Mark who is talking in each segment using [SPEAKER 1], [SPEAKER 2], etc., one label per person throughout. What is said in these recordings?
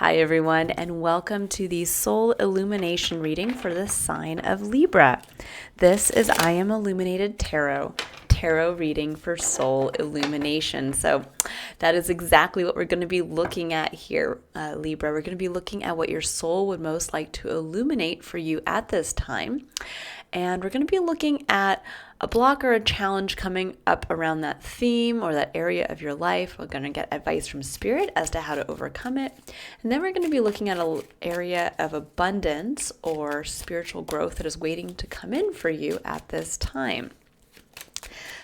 [SPEAKER 1] Hi everyone, and welcome to the Soul Illumination Reading for the sign of Libra. This is I Am Illuminated Tarot reading for Soul Illumination. So that is exactly what we're going to be looking at here, Libra. We're going to be looking at what your soul would most like to illuminate for you at this time. And we're going to be looking at a block or a challenge coming up around that theme or that area of your life. We're going to get advice from Spirit as to how to overcome it. And then we're going to be looking at an area of abundance or spiritual growth that is waiting to come in for you at this time.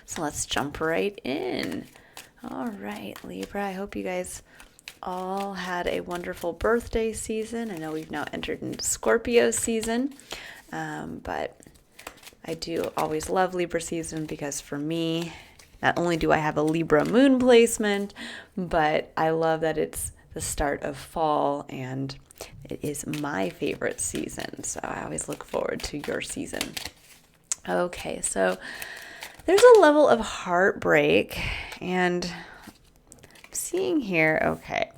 [SPEAKER 1] So let's jump right in. All right, Libra, I hope you guys all had a wonderful birthday season. I know we've now entered into Scorpio season, but I do always love Libra season because for me, not only do I have a Libra moon placement, but I love that it's the start of fall and it is my favorite season. So I always look forward to your season. Okay, so there's a level of heartbreak and I'm seeing here, okay.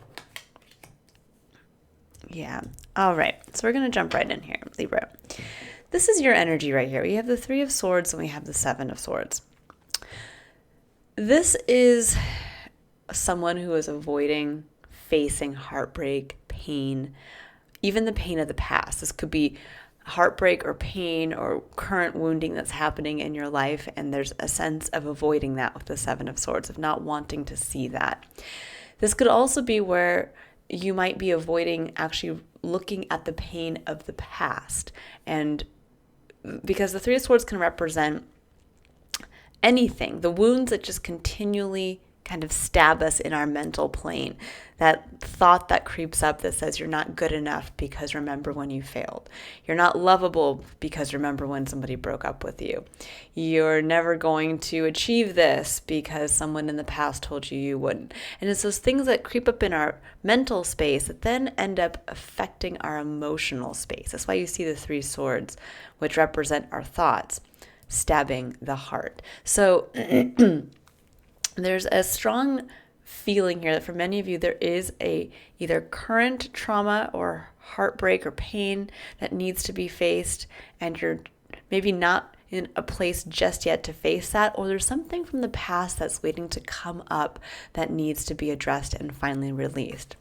[SPEAKER 1] Yeah, all right, so we're going to jump right in here, Libra. This is your energy right here. We have the Three of Swords and we have the Seven of Swords. This is someone who is avoiding facing heartbreak, pain, even the pain of the past. This could be heartbreak or pain or current wounding that's happening in your life, and there's a sense of avoiding that with the Seven of Swords, of not wanting to see that. This could also be where you might be avoiding actually looking at the pain of the past, and because the Three of Swords can represent anything, the wounds that just continually kind of stab us in our mental plane, that thought that creeps up that says you're not good enough because remember when you failed. You're not lovable because remember when somebody broke up with you. You're never going to achieve this because someone in the past told you you wouldn't. And it's those things that creep up in our mental space that then end up affecting our emotional space. That's why you see the Three Swords, which represent our thoughts, stabbing the heart. So there's a strong feeling here that for many of you there is a either current trauma or heartbreak or pain that needs to be faced, and you're maybe not in a place just yet to face that, or there's something from the past that's waiting to come up that needs to be addressed and finally released.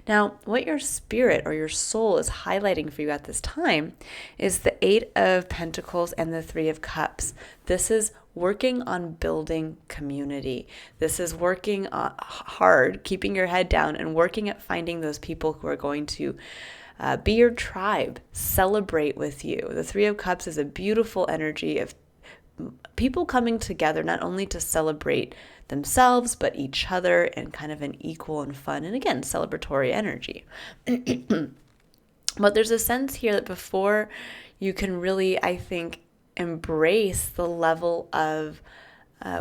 [SPEAKER 1] Now, what your spirit or your soul is highlighting for you at this time is the Eight of Pentacles and the Three of Cups. This is working on building community. This is working hard, keeping your head down and working at finding those people who are going to be your tribe, celebrate with you. The Three of Cups is a beautiful energy of people coming together, not only to celebrate themselves, but each other in kind of an equal and fun, and again, celebratory energy. But there's a sense here that before you can really, I think, embrace the level of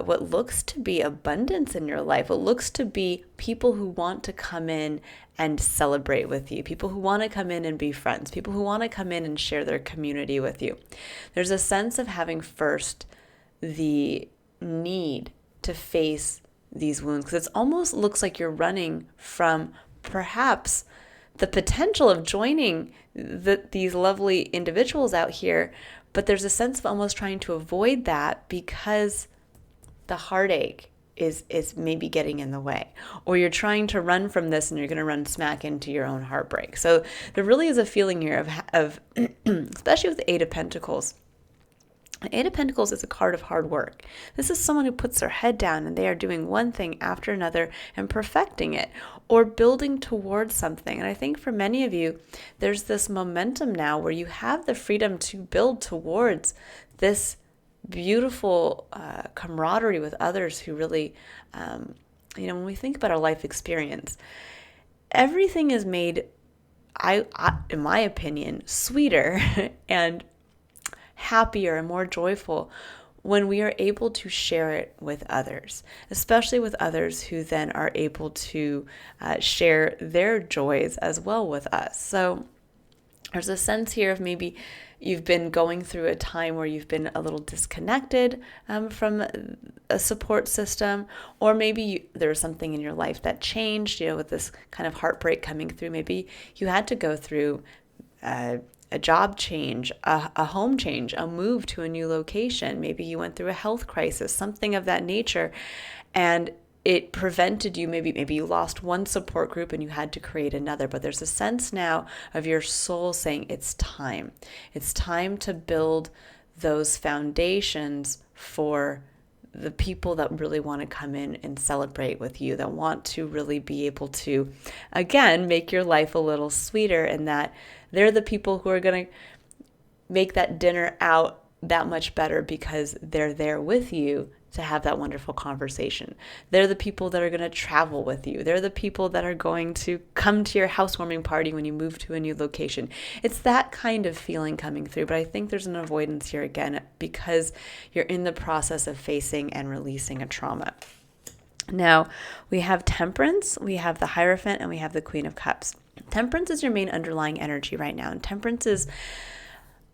[SPEAKER 1] what looks to be abundance in your life, what looks to be people who want to come in and celebrate with you, people who want to come in and be friends, people who want to come in and share their community with you. There's a sense of having first the need to face these wounds, because it almost looks like you're running from perhaps the potential of joining these lovely individuals out here, but there's a sense of almost trying to avoid that because the heartache is maybe getting in the way, or you're trying to run from this and you're going to run smack into your own heartbreak. So there really is a feeling here of especially with the Eight of Pentacles. The Eight of Pentacles is a card of hard work. This is someone who puts their head down and they are doing one thing after another and perfecting it or building towards something. And I think for many of you, there's this momentum now where you have the freedom to build towards this beautiful camaraderie with others who really, when we think about our life experience, everything is made, in my opinion, sweeter and happier and more joyful when we are able to share it with others, especially with others who then are able to share their joys as well with us. So There's a sense here of maybe you've been going through a time where you've been a little disconnected from a support system, or maybe there was something in your life that changed, with this kind of heartbreak coming through. Maybe you had to go through a job change, a home change, a move to a new location. Maybe you went through a health crisis, something of that nature, and it prevented you, maybe you lost one support group and you had to create another. But there's a sense now of your soul saying it's time. It's time to build those foundations for the people that really want to come in and celebrate with you, that want to really be able to, again, make your life a little sweeter, and that they're the people who are going to make that dinner out that much better because they're there with you to have that wonderful conversation. They're the people that are going to travel with you. They're the people that are going to come to your housewarming party when you move to a new location. It's that kind of feeling coming through, but I think there's an avoidance here again because you're in the process of facing and releasing a trauma. Now, we have Temperance, we have the Hierophant, and we have the Queen of Cups. Temperance is your main underlying energy right now, and Temperance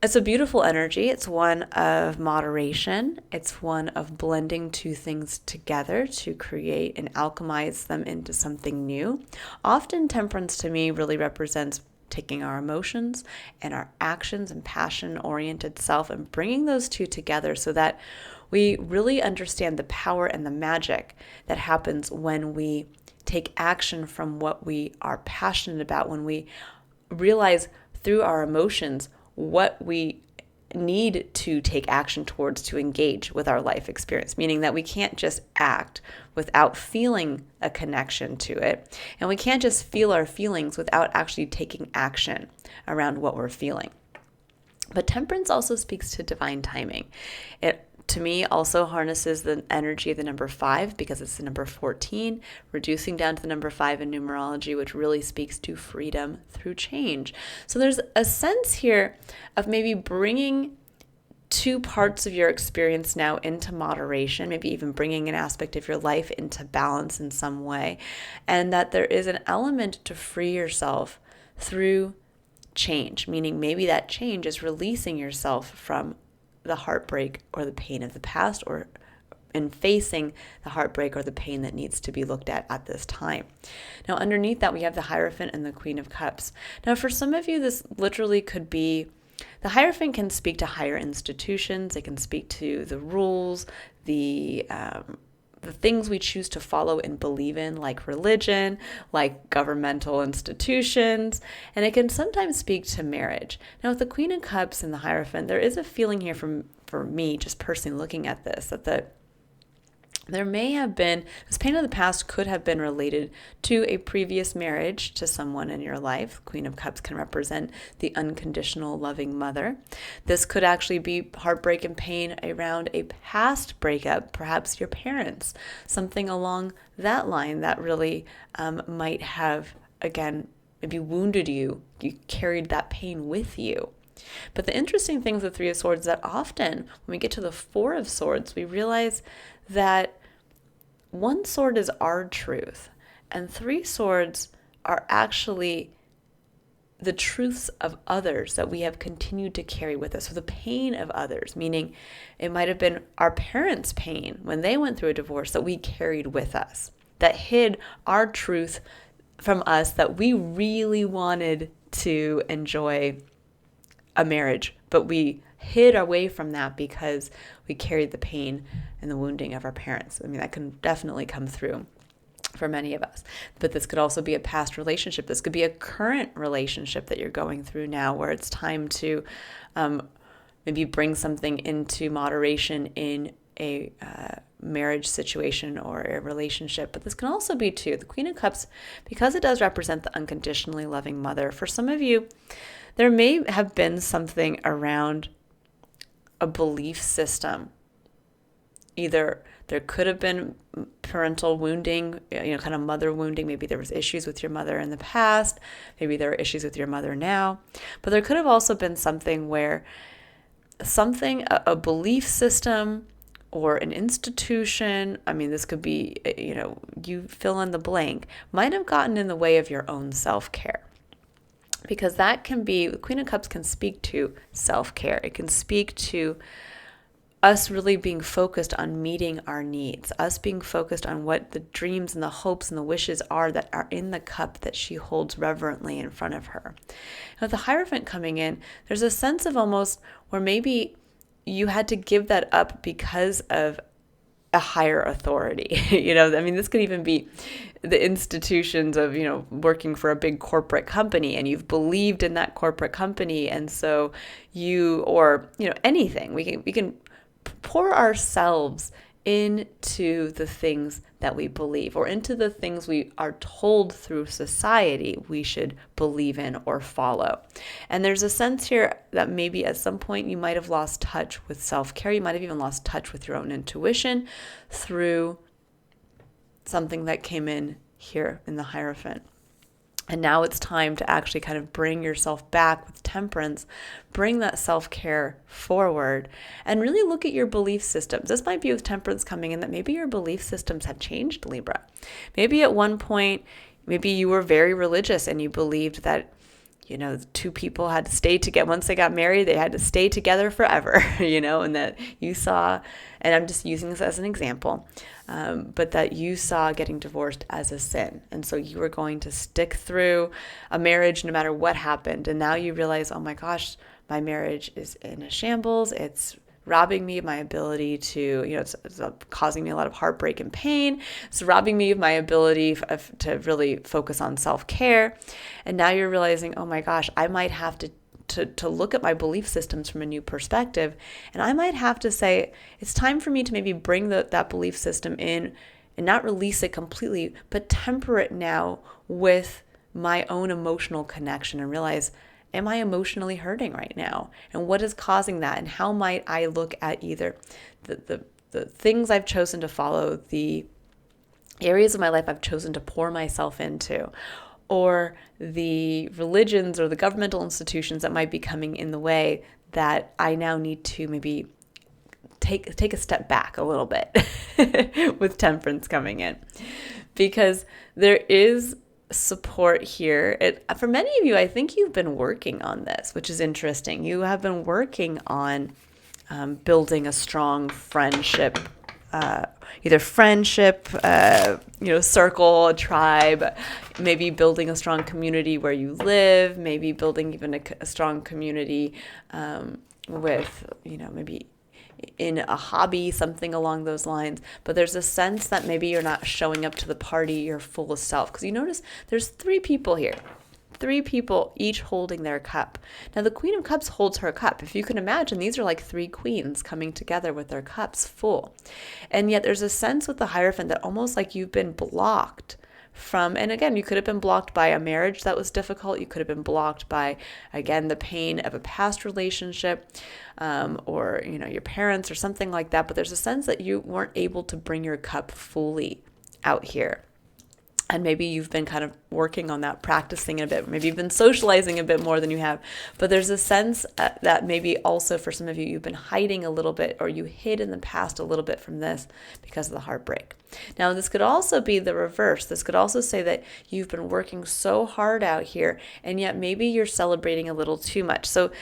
[SPEAKER 1] it's a beautiful energy. It's one of moderation. It's one of blending two things together to create and alchemize them into something new. Often Temperance to me really represents taking our emotions and our actions and passion-oriented self and bringing those two together so that we really understand the power and the magic that happens when we take action from what we are passionate about, when we realize through our emotions what we need to take action towards to engage with our life experience, meaning that we can't just act without feeling a connection to it. And we can't just feel our feelings without actually taking action around what we're feeling. But Temperance also speaks to divine timing. It to me also harnesses the energy of the number 5 because it's the number 14, reducing down to the number 5 in numerology, which really speaks to freedom through change. So there's a sense here of maybe bringing two parts of your experience now into moderation, maybe even bringing an aspect of your life into balance in some way, and that there is an element to free yourself through change, meaning maybe that change is releasing yourself from the heartbreak or the pain of the past, or in facing the heartbreak or the pain that needs to be looked at this time. Now, underneath that, we have the Hierophant and the Queen of Cups. Now, for some of you, this literally could be, the Hierophant can speak to higher institutions. It can speak to the rules, the things we choose to follow and believe in, like religion, like governmental institutions, and it can sometimes speak to marriage. Now, with the Queen of Cups and the Hierophant, there is a feeling here for me, just personally looking at this, that there may have been, this pain of the past could have been related to a previous marriage to someone in your life. Queen of Cups can represent the unconditional loving mother. This could actually be heartbreak and pain around a past breakup, perhaps your parents, something along that line that really might have, again, maybe wounded you. You carried that pain with you. But the interesting thing with the Three of Swords is that often when we get to the Four of Swords, we realize that one sword is our truth, and three swords are actually the truths of others that we have continued to carry with us. So the pain of others, meaning it might have been our parents' pain when they went through a divorce that we carried with us, that hid our truth from us, that we really wanted to enjoy a marriage, but we hid away from that because we carried the pain and the wounding of our parents. I mean, that can definitely come through for many of us. But this could also be a past relationship. This could be a current relationship that you're going through now, where it's time to maybe bring something into moderation in a marriage situation or a relationship. But this can also be too, the Queen of Cups, because it does represent the unconditionally loving mother. For some of you, there may have been something around a belief system. Either there could have been parental wounding, kind of mother wounding. Maybe there was issues with your mother in the past. Maybe there are issues with your mother now. But there could have also been something where a belief system or an institution, I mean, this could be, you fill in the blank, might have gotten in the way of your own self-care. because that can be, the Queen of Cups can speak to self-care. It can speak to us really being focused on meeting our needs, us being focused on what the dreams and the hopes and the wishes are that are in the cup that she holds reverently in front of her. And with the Hierophant coming in, there's a sense of almost where maybe you had to give that up because of a higher authority. This could even be the institutions of, working for a big corporate company, and you've believed in that corporate company. And so anything, we can pour ourselves into the things that we believe, or into the things we are told through society we should believe in or follow. And there's a sense here that maybe at some point you might have lost touch with self-care. You might have even lost touch with your own intuition through something that came in here in the Hierophant. And now it's time to actually kind of bring yourself back with Temperance, bring that self-care forward, and really look at your belief systems. This might be with Temperance coming in that maybe your belief systems have changed, Libra. Maybe at one point, maybe you were very religious and you believed that, two people had to stay together. Once they got married, they had to stay together forever, and that you saw, and I'm just using this as an example, but that you saw getting divorced as a sin. And so you were going to stick through a marriage no matter what happened. And now you realize, oh my gosh, my marriage is in a shambles. It's robbing me of my ability to, it's causing me a lot of heartbreak and pain. It's robbing me of my ability to really focus on self-care. And now you're realizing, oh my gosh, I might have to look at my belief systems from a new perspective. And I might have to say, it's time for me to maybe bring that belief system in and not release it completely, but temper it now with my own emotional connection and realize, am I emotionally hurting right now? And what is causing that? And how might I look at either the things I've chosen to follow, the areas of my life I've chosen to pour myself into, or the religions or the governmental institutions that might be coming in the way that I now need to maybe take a step back a little bit with Temperance coming in. Because there is support here. For many of you, I think you've been working on this, which is interesting. You have been working on building a strong friendship, either friendship, circle, a tribe, maybe building a strong community where you live, maybe building even a strong community with, maybe in a hobby, something along those lines. But there's a sense that maybe you're not showing up to the party your full self. Because you notice there's 3 people here. 3 people each holding their cup. Now the Queen of Cups holds her cup. If you can imagine, these are like 3 queens coming together with their cups full. And yet there's a sense with the Hierophant that almost like you've been blocked from, and again, you could have been blocked by a marriage that was difficult. You could have been blocked by, again, the pain of a past relationship, or, your parents or something like that. But there's a sense that you weren't able to bring your cup fully out here. And maybe you've been kind of working on that, practicing a bit. Maybe you've been socializing a bit more than you have. But there's a sense that maybe also for some of you, you've been hiding a little bit, or you hid in the past a little bit from this because of the heartbreak. Now, this could also be the reverse. This could also say that you've been working so hard out here, and yet maybe you're celebrating a little too much. So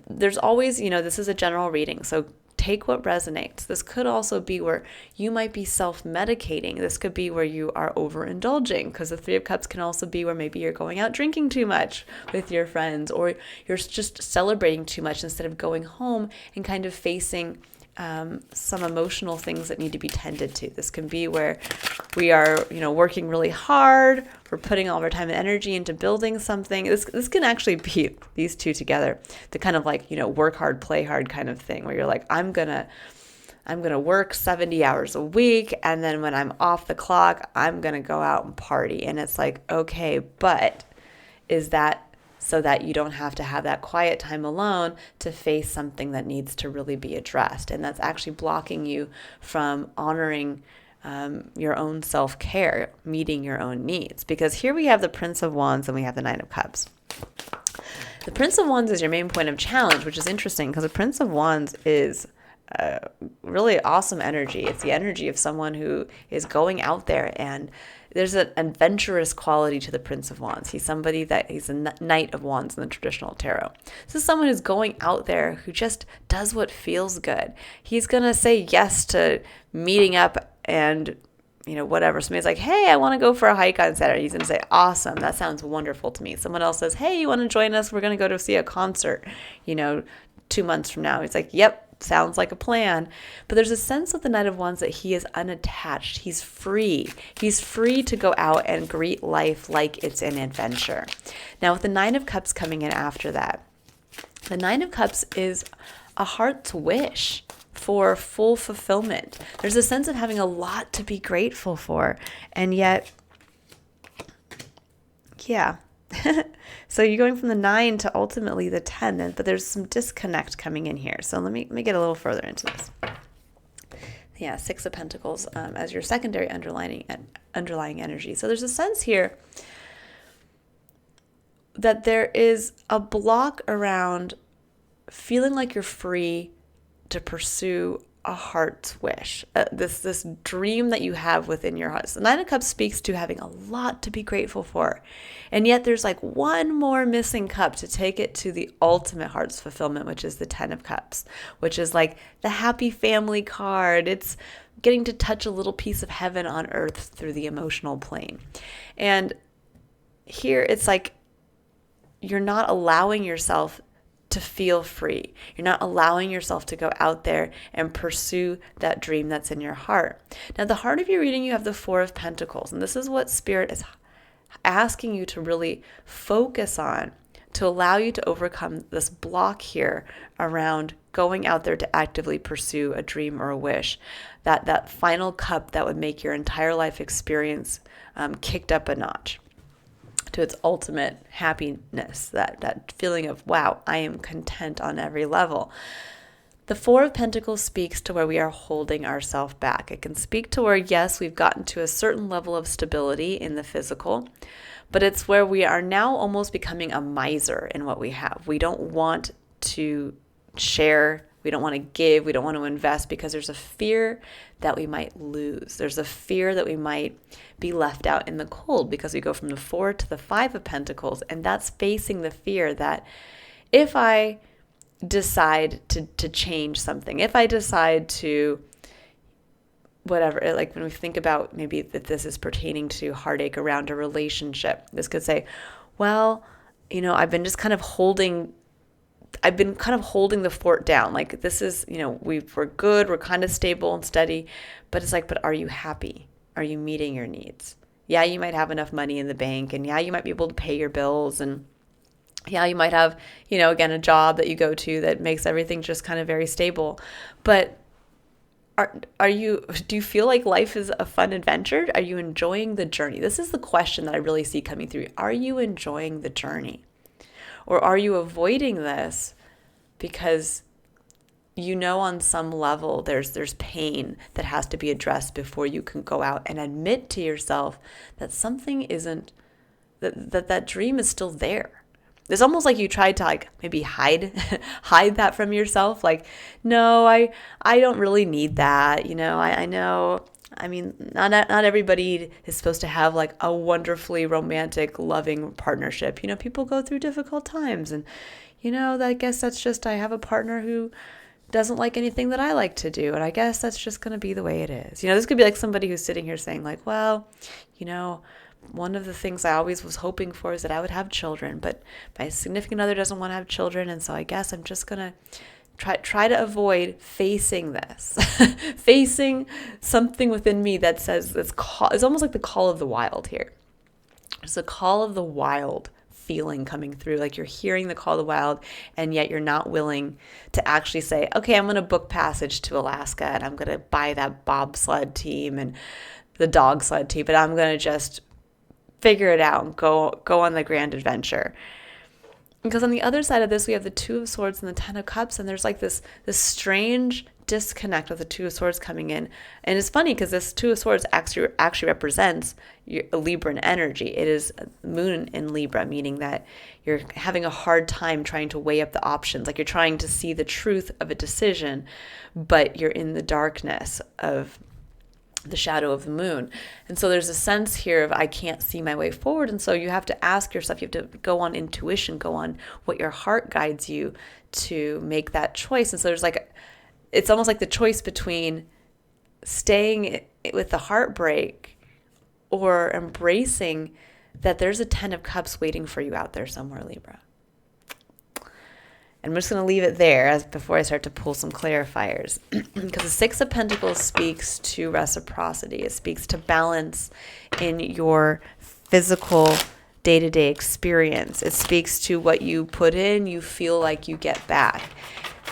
[SPEAKER 1] there's always, this is a general reading. So take what resonates. This could also be where you might be self-medicating. This could be where you are overindulging, because the 3 of Cups can also be where maybe you're going out drinking too much with your friends, or you're just celebrating too much instead of going home and kind of facing some emotional things that need to be tended to. This can be where we are, working really hard. We're putting all of our time and energy into building something. This can actually be these 2 together, the kind of like, work hard, play hard kind of thing, where you're like, I'm gonna work 70 hours a week, and then when I'm off the clock, I'm gonna go out and party. And it's like, okay, but is that so that you don't have to have that quiet time alone to face something that needs to really be addressed? And that's actually blocking you from honoring your own self-care, meeting your own needs. Because here we have the Prince of Wands and we have the Knight of Cups. The Prince of Wands is your main point of challenge, which is interesting because the Prince of Wands is really awesome energy. It's the energy of someone who is going out there, and there's an adventurous quality to the Prince of Wands. He's somebody that he's a Knight of Wands in the traditional tarot. This is someone who's going out there who just does what feels good. He's going to say yes to meeting up and whatever. Somebody's like, hey, I want to go for a hike on Saturday. He's going to say, awesome. That sounds wonderful to me. Someone else says, hey, you want to join us? We're going to go to see a concert, 2 months from now. He's like, yep. Sounds like a plan. But there's a sense with the Knight of Wands that he is unattached. He's free. He's free to go out and greet life like it's an adventure. Now, with the Nine of Cups coming in after that, the Nine of Cups is a heart's wish for full fulfillment. There's a sense of having a lot to be grateful for. And yet, yeah. So you're going from the 9 to ultimately the 10, but there's some disconnect coming in here. So let me get a little further into this. Yeah, 6 of Pentacles as your secondary underlying energy. So there's a sense here that there is a block around feeling like you're free to pursue a heart's wish, this dream that you have within your heart. So the Nine of Cups speaks to having a lot to be grateful for. And yet there's like one more missing cup to take it to the ultimate heart's fulfillment, which is the 10 of Cups, which is like the happy family card. It's getting to touch a little piece of heaven on earth through the emotional plane. And here it's like you're not allowing yourself to feel free. You're not allowing yourself to go out there and pursue that dream that's in your heart. Now, the heart of your reading, you have the 4 of Pentacles, and this is what Spirit is asking you to really focus on to allow you to overcome this block here around going out there to actively pursue a dream or a wish. That final cup that would make your entire life experience kicked up a notch to its ultimate happiness, that feeling of, wow, I am content on every level. The 4 of Pentacles speaks to where we are holding ourselves back. It can speak to where, yes, we've gotten to a certain level of stability in the physical, but it's where we are now almost becoming a miser in what we have. We don't want to share. We don't want to give. We don't want to invest because there's a fear that we might lose. There's a fear that we might be left out in the cold because we go from the 4 to the 5 of Pentacles. And that's facing the fear that if I decide to change something, if I decide to whatever, like when we think about maybe that this is pertaining to heartache around a relationship, this could say, well, I've been kind of holding the fort down. Like this is, we're good, we're kind of stable and steady, but it's like, but are you happy? Are you meeting your needs? Yeah, you might have enough money in the bank, and yeah, you might be able to pay your bills, and yeah, you might have, again, a job that you go to that makes everything just kind of very stable. But do you feel like life is a fun adventure? Are you enjoying the journey? This is the question that I really see coming through. Are you enjoying the journey? Or are you avoiding this because on some level there's pain that has to be addressed before you can go out and admit to yourself that something isn't, that dream is still there. It's almost like you tried to maybe hide that from yourself. Like, no, I don't really need that. I know. I mean, not everybody is supposed to have like a wonderfully romantic, loving partnership. People go through difficult times, and I guess that's just, I have a partner who doesn't like anything that I like to do, and I guess that's just going to be the way it is. This could be like somebody who's sitting here saying like, well, one of the things I always was hoping for is that I would have children, but my significant other doesn't want to have children, and so I guess I'm just going to try to avoid facing this, facing something within me that says it's almost like the call of the wild here. It's a call of the wild feeling coming through, like you're hearing the call of the wild, and yet you're not willing to actually say, okay, I'm going to book passage to Alaska, and I'm going to buy that bobsled team and the dog sled team, but I'm going to just figure it out and go on the grand adventure. Because on the other side of this, we have the 2 of Swords and the 10 of Cups, and there's like this strange disconnect with the Two of Swords coming in. And it's funny because this Two of Swords actually represents a Libran energy. It is moon in Libra, meaning that you're having a hard time trying to weigh up the options. Like you're trying to see the truth of a decision, but you're in the darkness of the shadow of the moon. And so there's a sense here of I can't see my way forward. And so you have to ask yourself, you have to go on intuition, go on what your heart guides you to make that choice. And so there's like, it's almost like the choice between staying with the heartbreak or embracing that there's a 10 of Cups waiting for you out there somewhere, Libra. And I'm just going to leave it there before I start to pull some clarifiers. Because the Six of Pentacles speaks to reciprocity. It speaks to balance in your physical day-to-day experience. It speaks to what you put in, you feel like you get back.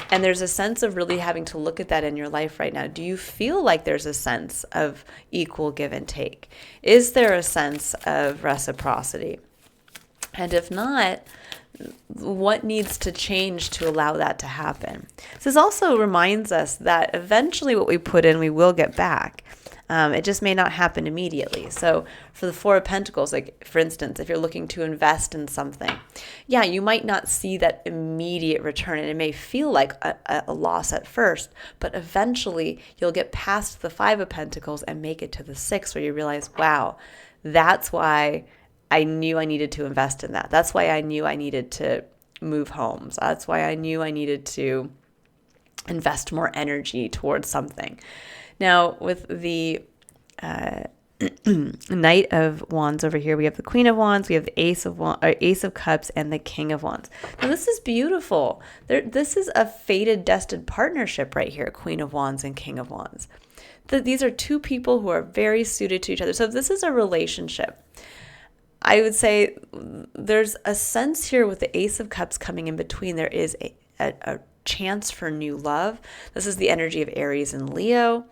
[SPEAKER 1] And there's a sense of really having to look at that in your life right now. Do you feel like there's a sense of equal give and take? Is there a sense of reciprocity? And if not, what needs to change to allow that to happen? This also reminds us that eventually what we put in, we will get back. It just may not happen immediately. So for the Four of Pentacles, like for instance, if you're looking to invest in something, yeah, you might not see that immediate return and it may feel like a loss at first, but eventually you'll get past the Five of Pentacles and make it to the Six where you realize, wow, that's why I knew I needed to invest in that. That's why I knew I needed to move homes. That's why I knew I needed to invest more energy towards something. Now, with the Knight of Wands over here, we have the Queen of Wands, we have the Ace of Cups, and the King of Wands. Now, this is beautiful. This is a fated, destined partnership right here, Queen of Wands and King of Wands. These are two people who are very suited to each other. So if this is a relationship, I would say there's a sense here with the Ace of Cups coming in between. There is a chance for new love. This is the energy of Aries and Leo.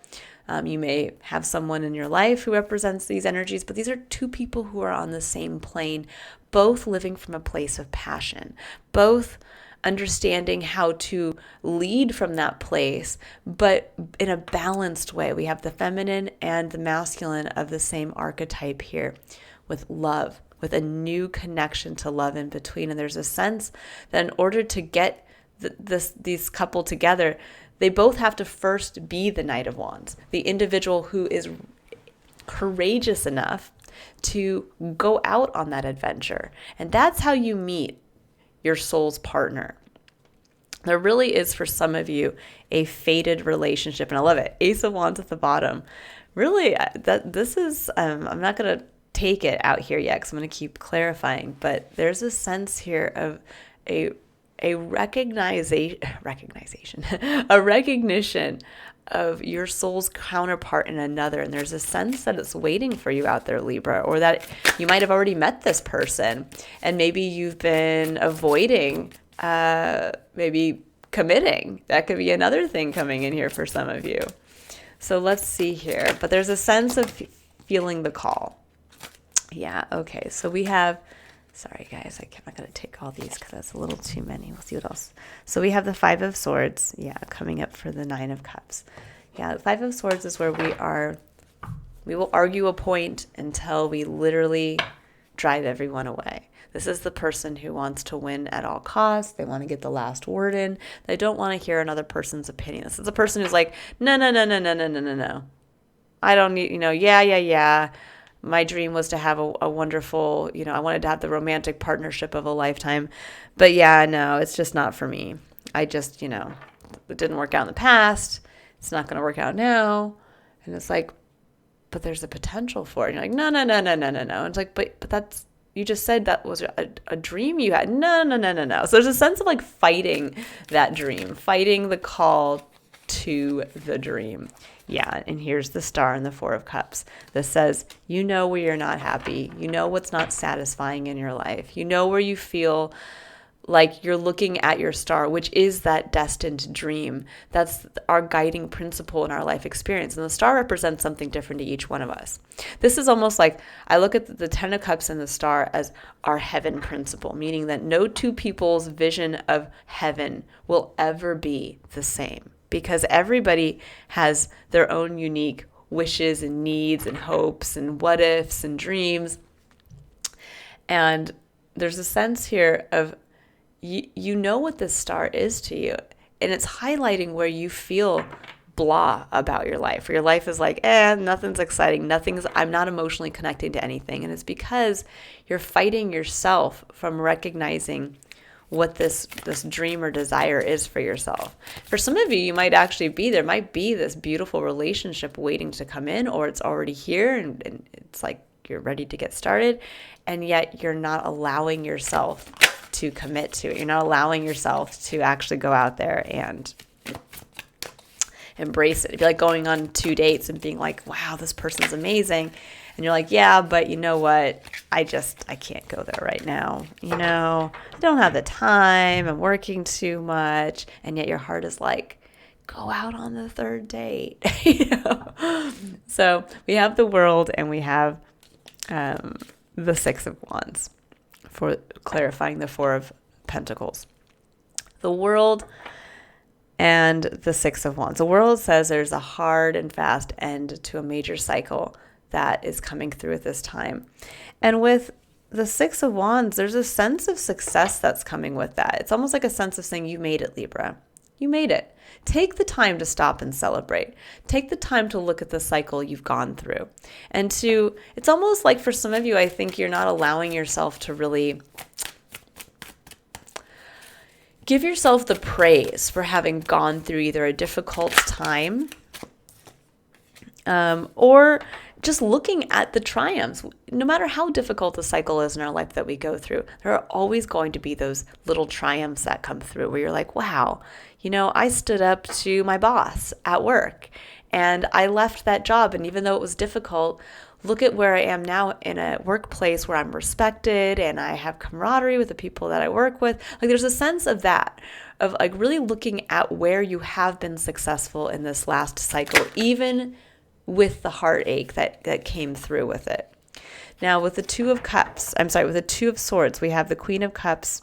[SPEAKER 1] You may have someone in your life who represents these energies, but these are two people who are on the same plane, both living from a place of passion, both understanding how to lead from that place, but in a balanced way. We have the feminine and the masculine of the same archetype here with love, with a new connection to love in between. And there's a sense that in order to get these couple together, they both have to first be the Knight of Wands, the individual who is courageous enough to go out on that adventure. And that's how you meet your soul's partner. There really is, for some of you, a fated relationship. And I love it. Ace of Wands at the bottom. Really, this is, I'm not going to take it out here yet because I'm going to keep clarifying. But there's a sense here of a recognition of your soul's counterpart in another. And there's a sense that it's waiting for you out there, Libra, or that you might have already met this person and maybe you've been avoiding maybe committing. That could be another thing coming in here for some of you. So let's see here. But there's a sense of feeling the call. Yeah, okay. So we have, sorry guys, I'm not going to take all these because that's a little too many. We'll see what else. So we have the Five of Swords, yeah, coming up for the Nine of Cups. Yeah, the Five of Swords is where we will argue a point until we literally drive everyone away. This is the person who wants to win at all costs. They want to get the last word in. They don't want to hear another person's opinion. This is a person who's like, no. I don't need, yeah. My dream was to have a wonderful, I wanted to have the romantic partnership of a lifetime. But yeah, no, it's just not for me. I just, it didn't work out in the past. It's not going to work out now. And it's like, but there's a potential for it. And you're like, no. And it's like, but that's, you just said that was a dream you had. No. So there's a sense of like fighting that dream, fighting the call to the dream. Yeah, and here's the Star and the Four of Cups. This says, you know where you're not happy. You know what's not satisfying in your life. You know where you feel like you're looking at your star, which is that destined dream. That's our guiding principle in our life experience. And the star represents something different to each one of us. This is almost like, I look at the Ten of Cups and the star as our heaven principle, meaning that no two people's vision of heaven will ever be the same. because everybody has their own unique wishes and needs and hopes and what ifs and dreams. And there's a sense here of you know what this star is to you. And it's highlighting where you feel blah about your life, where your life is like, nothing's exciting, I'm not emotionally connecting to anything. And it's because you're fighting yourself from recognizing what this dream or desire is for yourself. For some of you, there might be this beautiful relationship waiting to come in, or it's already here and it's like you're ready to get started, and yet you're not allowing yourself to commit to it. You're not allowing yourself to actually go out there and embrace it. It'd be like going on 2 dates and being like, wow, this person's amazing. And you're like, yeah, but you know what? I can't go there right now. I don't have the time. I'm working too much. And yet your heart is like, go out on the 3rd date. So we have the World and we have the 6 of Wands for clarifying the 4 of Pentacles. The World and the 6 of Wands. The World says there's a hard and fast end to a major cycle that is coming through at this time. And with the 6 of Wands, there's a sense of success that's coming with that. It's almost like a sense of saying, you made it, Libra. You made it. Take the time to stop and celebrate. Take the time to look at the cycle you've gone through. And it's almost like for some of you, I think you're not allowing yourself to really give yourself the praise for having gone through either a difficult time or just looking at the triumphs. No matter how difficult the cycle is in our life that we go through, there are always going to be those little triumphs that come through where you're like, wow, I stood up to my boss at work and I left that job. And even though it was difficult, look at where I am now in a workplace where I'm respected and I have camaraderie with the people that I work with. Like there's a sense of that, of like really looking at where you have been successful in this last cycle, even with the heartache that came through with it. Now with the with the 2 of Swords, we have the Queen of Cups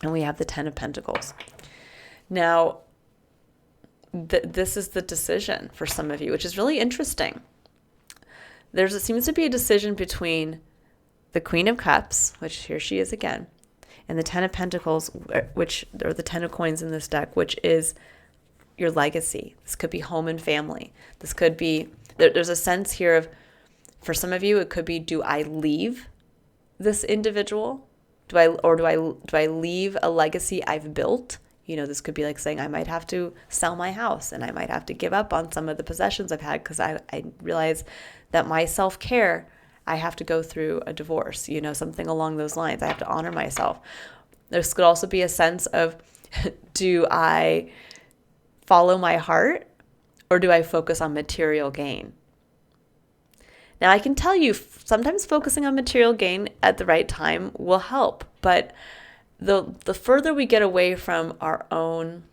[SPEAKER 1] and we have the 10 of Pentacles. Now, this is the decision for some of you, which is really interesting. It seems to be a decision between the Queen of Cups, which here she is again, and the 10 of Pentacles, or the 10 of Coins in this deck, which is your legacy. This could be home and family. This could be, there's a sense here of, for some of you, it could be, do I leave this individual? Do I leave a legacy I've built? This could be like saying I might have to sell my house and I might have to give up on some of the possessions I've had because I realize that my self-care, I have to go through a divorce, something along those lines. I have to honor myself. This could also be a sense of, do I follow my heart or do I focus on material gain? Now, I can tell you sometimes focusing on material gain at the right time will help, but the further we get away from our own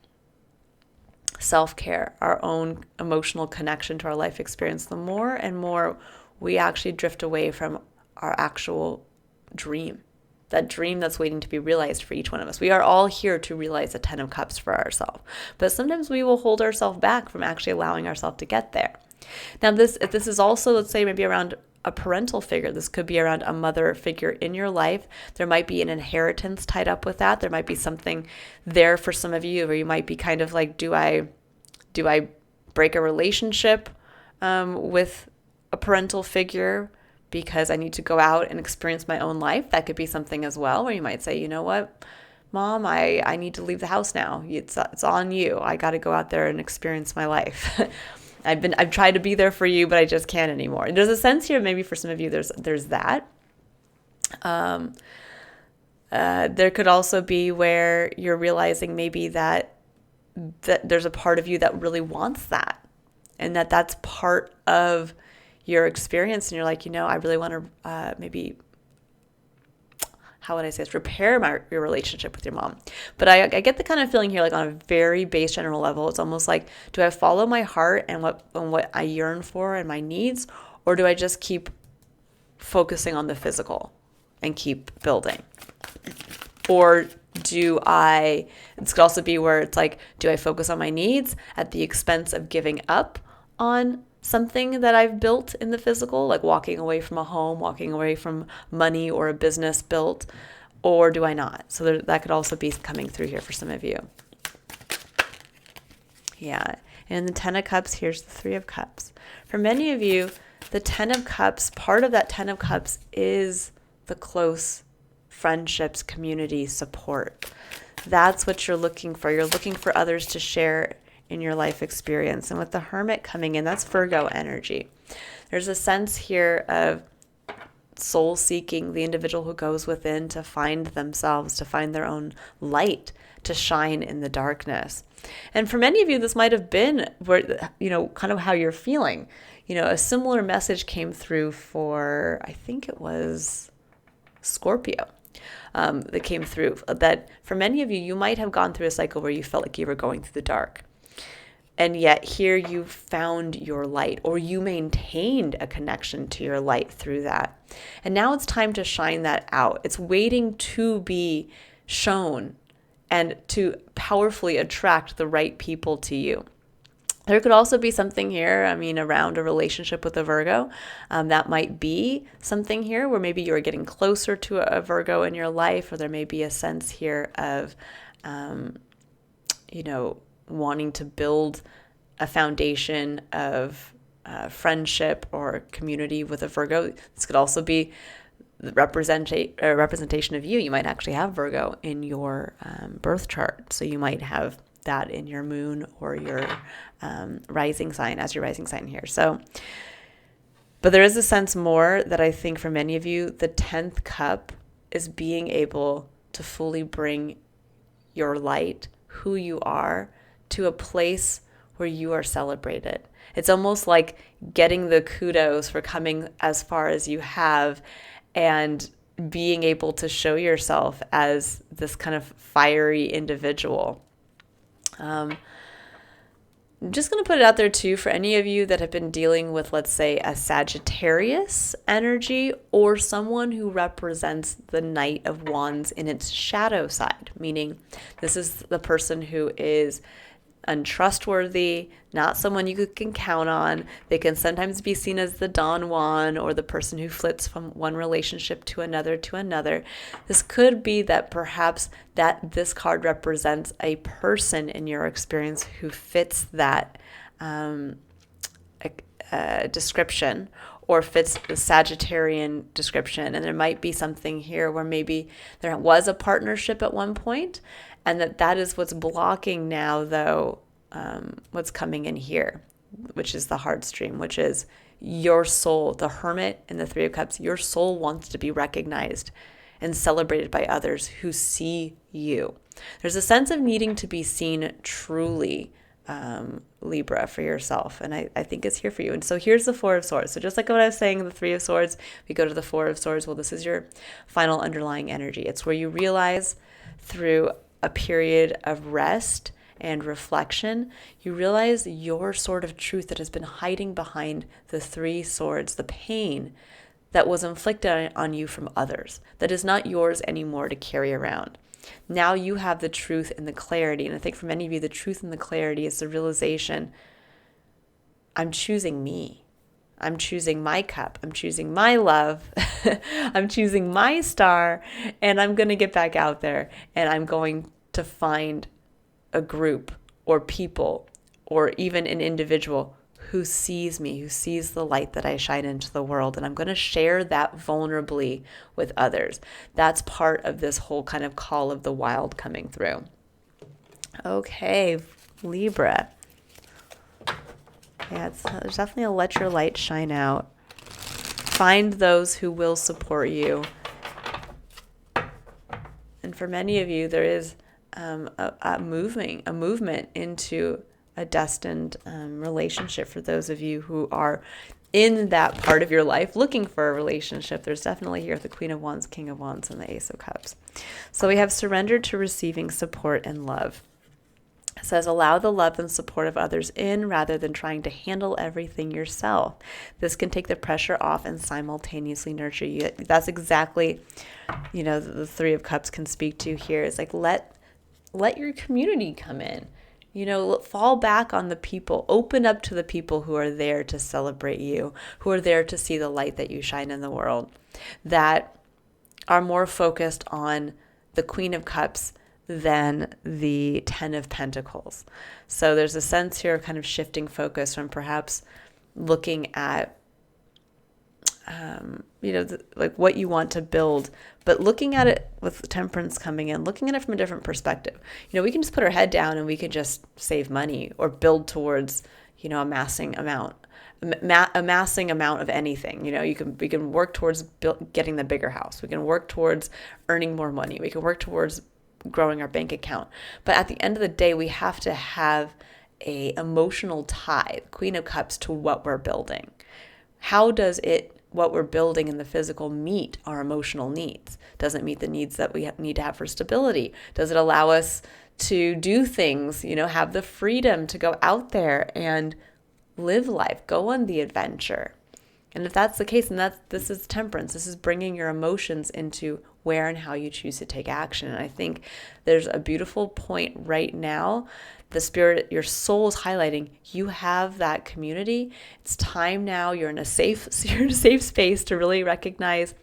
[SPEAKER 1] self-care, our own emotional connection to our life experience, the more and more we actually drift away from our actual dream, that dream that's waiting to be realized for each one of us. We are all here to realize the 10 of Cups for ourselves, but sometimes we will hold ourselves back from actually allowing ourselves to get there. Now, this is also, let's say, maybe around a parental figure. This could be around a mother figure in your life. There might be an inheritance tied up with that. There might be something there for some of you where you might be kind of like, do I break a relationship with a parental figure because I need to go out and experience my own life? That could be something as well, where you might say, you know what, Mom, I need to leave the house now. It's on you. I got to go out there and experience my life. I've tried to be there for you, but I just can't anymore. And there's a sense here, maybe for some of you, there's that. There could also be where you're realizing maybe that there's a part of you that really wants that, and that's part of your experience. And you're like, I really want to maybe, how would I say this, repair your relationship with your mom. But I get the kind of feeling here, like on a very base general level, it's almost like, do I follow my heart and what I yearn for and my needs, or do I just keep focusing on the physical and keep building? Or This could also be where it's like, do I focus on my needs at the expense of giving up on something that I've built in the physical, like walking away from a home, walking away from money or a business built, or do I not? So that could also be coming through here for some of you. Yeah. And the 10 of Cups, here's the 3 of Cups. For many of you, the 10 of Cups, part of that 10 of Cups is the close friendships, community, support. That's what you're looking for. You're looking for others to share in your life experience. And with the Hermit coming in, that's Virgo energy. There's a sense here of soul seeking, the individual who goes within to find themselves, to find their own light, to shine in the darkness. And for many of you, this might have been where, kind of how you're feeling. A similar message came through for, I think it was Scorpio, that came through, that for many of you, you might have gone through a cycle where you felt like you were going through the dark. And yet here you found your light, or you maintained a connection to your light through that. And now it's time to shine that out. It's waiting to be shown and to powerfully attract the right people to you. There could also be something here, around a relationship with a Virgo. That might be something here where maybe you're getting closer to a Virgo in your life, or there may be a sense here of, wanting to build a foundation of friendship or community with a Virgo. This could also be the representation of you. You might actually have Virgo in your birth chart. So you might have that in your moon or your rising sign as your rising sign here. But there is a sense more that I think for many of you, the 10th cup is being able to fully bring your light, who you are, to a place where you are celebrated. It's almost like getting the kudos for coming as far as you have and being able to show yourself as this kind of fiery individual. I'm just going to put it out there too for any of you that have been dealing with, let's say, a Sagittarius energy, or someone who represents the Knight of Wands in its shadow side, meaning this is the person who is untrustworthy, not someone you can count on. They can sometimes be seen as the Don Juan, or the person who flits from one relationship to another to another. This could be that perhaps that this card represents a person in your experience who fits that description, or fits the Sagittarian description. And there might be something here where maybe there was a partnership at one point, and that is what's blocking now, though, what's coming in here, which is the heartstream, which is your soul, the Hermit and the 3 of Cups. Your soul wants to be recognized and celebrated by others who see you. There's a sense of needing to be seen truly, Libra, for yourself. And I think it's here for you. And so here's the 4 of Swords. So just like what I was saying, the 3 of Swords, we go to the 4 of Swords. Well, this is your final underlying energy. It's where you realize through a period of rest and reflection, you realize your sword of truth that has been hiding behind the 3 swords, the pain that was inflicted on you from others, that is not yours anymore to carry around. Now you have the truth and the clarity. And I think for many of you, the truth and the clarity is the realization, I'm choosing me. I'm choosing my cup. I'm choosing my love. I'm choosing my star. And I'm going to get back out there, and I'm going to find a group or people or even an individual who sees me, who sees the light that I shine into the world. And I'm going to share that vulnerably with others. That's part of this whole kind of call of the wild coming through. Okay, Libra. Yeah, there's definitely a let your light shine out. Find those who will support you. And for many of you, there is a movement into a destined relationship. For those of you who are in that part of your life looking for a relationship, there's definitely here the Queen of Wands, King of Wands, and the Ace of Cups. So we have surrendered to receiving support and love. It says, allow the love and support of others in rather than trying to handle everything yourself. This can take the pressure off and simultaneously nurture you. That's exactly, the Three of Cups can speak to here. It's like, let your community come in. Fall back on the people. Open up to the people who are there to celebrate you, who are there to see the light that you shine in the world, that are more focused on the Queen of Cups than the Ten of Pentacles. So there's a sense here of kind of shifting focus from perhaps looking at, like what you want to build, but looking at it with Temperance coming in, looking at it from a different perspective. We can just put our head down and we can just save money or build towards, amassing amount of anything. We can work towards getting the bigger house. We can work towards earning more money. We can work towards growing our bank account. But at the end of the day, we have to have a emotional tie, Queen of Cups, to what we're building. How does what we're building in the physical meet our emotional needs? Does it meet the needs that we need to have for stability? Does it allow us to do things, have the freedom to go out there and live life, go on the adventure? And if that's the case, then this is Temperance. This is bringing your emotions into where and how you choose to take action. And I think there's a beautiful point right now. The spirit, your soul is highlighting, you have that community. It's time now. You're in a safe space to really recognize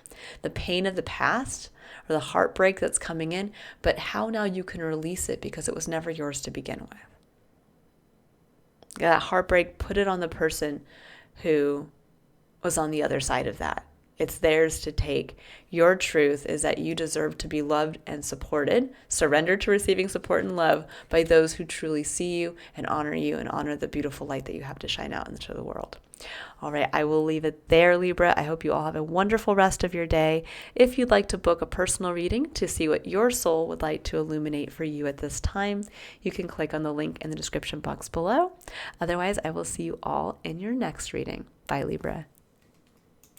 [SPEAKER 1] the pain of the past or the heartbreak that's coming in, but how now you can release it because it was never yours to begin with. That heartbreak, put it on the person who was on the other side of that. It's theirs to take. Your truth is that you deserve to be loved and supported. Surrender to receiving support and love by those who truly see you and honor the beautiful light that you have to shine out into the world. All right, I will leave it there, Libra. I hope you all have a wonderful rest of your day. If you'd like to book a personal reading to see what your soul would like to illuminate for you at this time, you can click on the link in the description box below. Otherwise, I will see you all in your next reading. Bye, Libra.